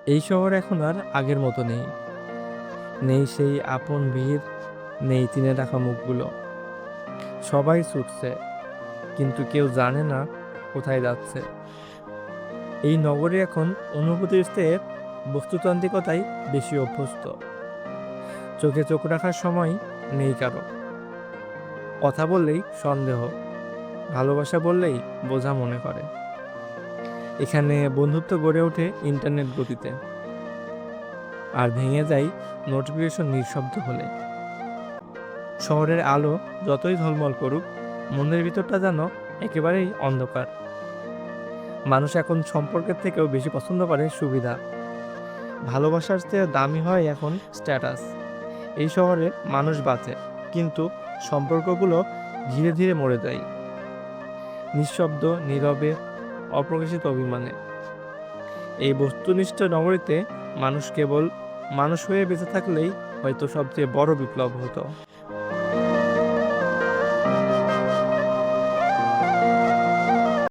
এই শহর এখন আর আগের মতো নেই। নেই সেই আপন ভিড়, নেই চিনে রাখা মুখগুলো। সবাই ছুটছে, কিন্তু কেউ জানে না কোথায় যাচ্ছে। এই নগরে এখন অনুভূতির চেয়ে বস্তুতান্ত্রিকতাই বেশি অভ্যস্ত। চোখে চোখ রাখার সময় নেই কারো। কথা বললেই সন্দেহ, ভালোবাসা বললেই বোঝা মনে করে। এখানে বন্ধুত্ব গড়ে ওঠে ইন্টারনেট গতিতে, আর ভেঙে যায় নোটিফিকেশন নিঃশব্দ হলে। শহরের আলো যতই ঝলমল করুক, মনের ভিতরটা যেন একেবারেই অন্ধকার। মানুষ এখন সম্পর্কের থেকেও বেশি পছন্দ করে সুবিধা। ভালোবাসার চেয়ে দামি হয় এখন স্ট্যাটাস। এই শহরে মানুষ বাঁচে, কিন্তু সম্পর্কগুলো ধীরে ধীরে মরে যায়, নিঃশব্দ, নীরবে, অপ্রকাশিত অভিমানে। এই বস্তুনিষ্ঠ নগরীতে মানুষ কেবল মানুষ হয়ে বেঁচে থাকলেই হয়তো সবচেয়ে বড় বিপ্লব হতো।